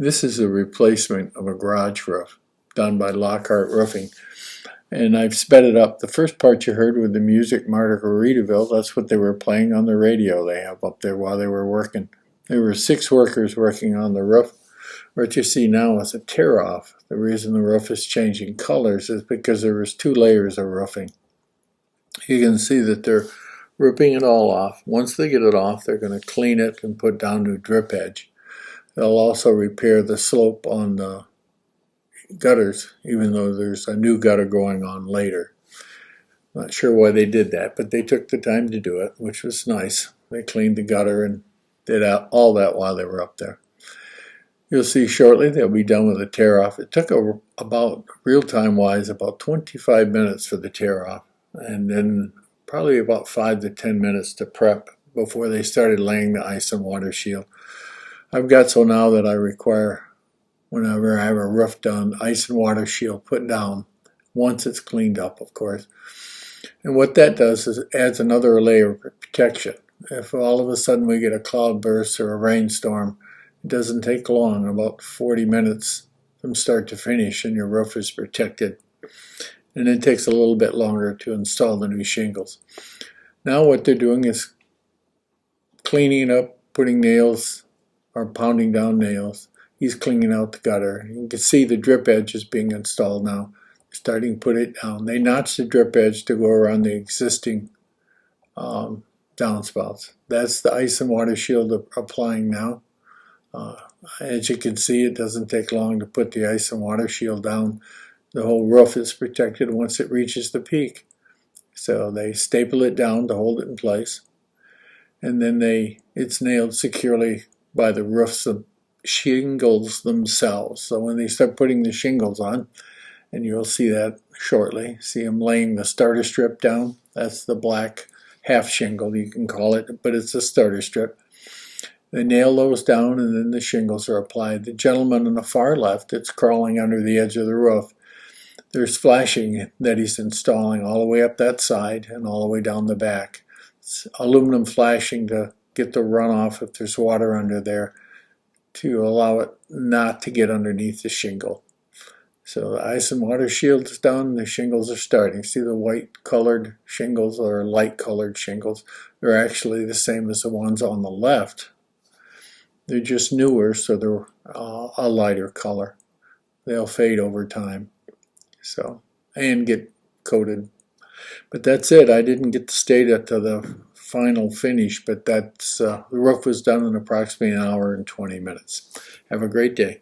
This is a replacement of a garage roof done by Lockhart Roofing. And I've sped it up. The first part you heard with the music Margaritaville, that's what they were playing on the radio they have up there while they were working. There were 6 workers working on the roof. What you see now is a tear-off. The reason the roof is changing colors is because there was 2 layers of roofing. You can see that they're ripping it all off. Once they get it off, they're going to clean it and put down new drip edge. They'll also repair the slope on the gutters, even though there's a new gutter going on later. Not sure why they did that, but they took the time to do it, which was nice. They cleaned the gutter and did all that while they were up there. You'll see shortly they'll be done with the tear-off. It took about, real-time wise, about 25 minutes for the tear-off, and then probably about 5 to 10 minutes to prep before they started laying the ice and water shield. I've got so now that I require, whenever I have a roof done, ice and water shield put down, once it's cleaned up, of course. And what that does is it adds another layer of protection. If all of a sudden we get a cloud burst or a rainstorm, it doesn't take long, about 40 minutes from start to finish, and your roof is protected. And it takes a little bit longer to install the new shingles. Now what they're doing is cleaning up, putting nails, or pounding down nails. He's cleaning out the gutter. You can see the drip edge is being installed now. Starting to put it down. They notched the drip edge to go around the existing downspouts. That's the ice and water shield applying now. As you can see, it doesn't take long to put the ice and water shield down. The whole roof is protected once it reaches the peak. So they staple it down to hold it in place. And then it's nailed securely by the roofs of shingles themselves. So when they start putting the shingles on, and you'll see that shortly, see them laying the starter strip down. That's the black half shingle, you can call it, but it's a starter strip. They nail those down, and then the shingles are applied. The gentleman on the far left that's crawling under the edge of the roof, there's flashing that he's installing all the way up that side and all the way down the back. It's aluminum flashing to get the runoff if there's water under there, to allow it not to get underneath the shingle. So the ice and water shield is done, the shingles are starting. See the white colored shingles or light colored shingles? They're actually the same as the ones on the left. They're just newer, so they're a lighter color. They'll fade over time, so, and get coated. But that's it. I didn't get to stay to the final finish, but that's the roof was done in approximately an hour and 20 minutes. Have a great day.